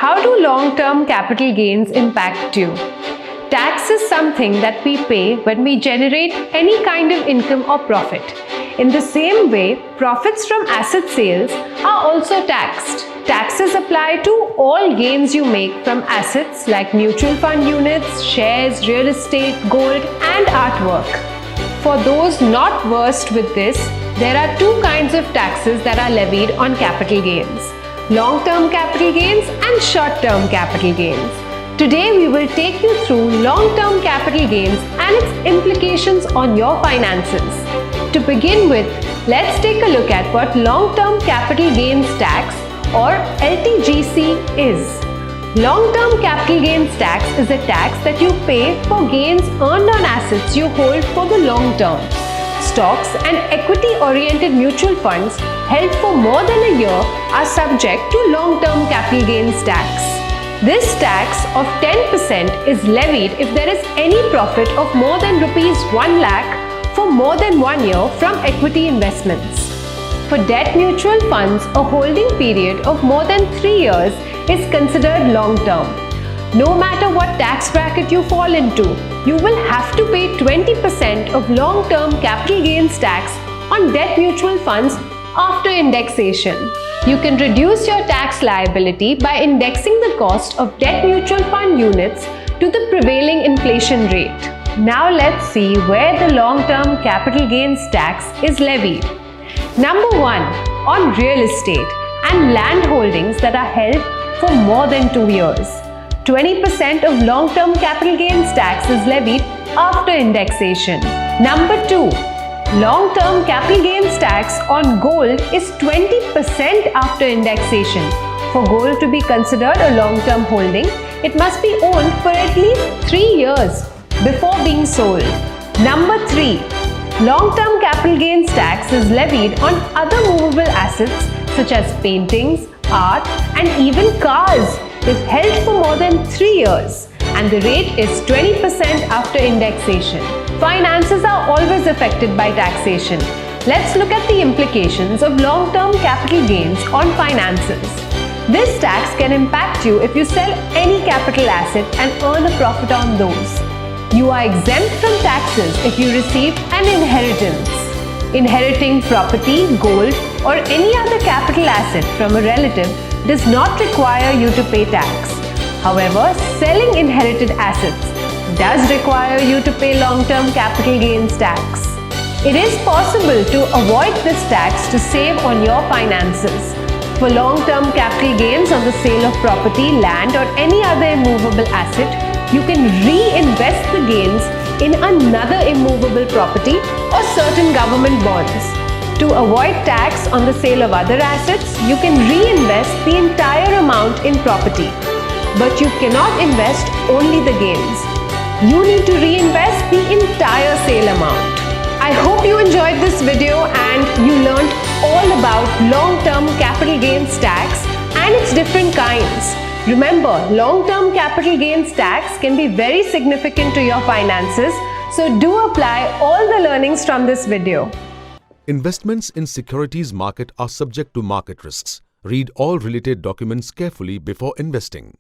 How do long-term capital gains impact you? Tax is something that we pay when we generate any kind of income or profit. In the same way, profits from asset sales are also taxed. Taxes apply to all gains you make from assets like mutual fund units, shares, real estate, gold, and artwork. For those not versed with this, there are two kinds of taxes that are levied on capital gains: long-term capital gains and short-term capital gains. Today we will take you through long-term capital gains and its implications on your finances. To begin with, let's take a look at what long-term capital gains tax or LTCG is. Long-term capital gains tax is a tax that you pay for gains earned on assets you hold for the long term. Stocks and equity-oriented mutual funds held for more than a year are subject to long-term capital gains tax. This tax of 10% is levied if there is any profit of more than Rs 1 lakh for more than 1 year from equity investments. For debt mutual funds, a holding period of more than 3 years is considered long-term. No matter what tax bracket you fall into, you will have to pay 20% of long-term capital gains tax on debt mutual funds after indexation. You can reduce your tax liability by indexing the cost of debt mutual fund units to the prevailing inflation rate. Now let's see where the long-term capital gains tax is levied. Number 1. On real estate and land holdings that are held for more than 2 years. 20% of long-term capital gains tax is levied after indexation. Number 2. Long-term capital gains tax on gold is 20% after indexation. For gold to be considered a long-term holding, it must be owned for at least 3 years before being sold. Number 3. Long-term capital gains tax is levied on other movable assets such as paintings, art, and even cars if held for more than 3 years, and the rate is 20% after indexation. Finances are always affected by taxation. Let's look at the implications of long-term capital gains on finances. This tax can impact you if you sell any capital asset and earn a profit on those. You are exempt from taxes if you receive an inheritance. Inheriting property, gold, or any other capital asset from a relative does not require you to pay tax. However, selling inherited assets does require you to pay long-term capital gains tax. It is possible to avoid this tax to save on your finances. For long-term capital gains on the sale of property, land, or any other immovable asset, you can reinvest the gains in another immovable property or certain government bonds. To avoid tax on the sale of other assets, you can reinvest the entire amount in property. But you cannot invest only the gains. You need to reinvest the entire sale amount. I hope you enjoyed this video and you learned all about long-term capital gains tax and its different kinds. Remember, long-term capital gains tax can be very significant to your finances, so do apply all the learnings from this video. Investments in securities market are subject to market risks. Read all related documents carefully before investing.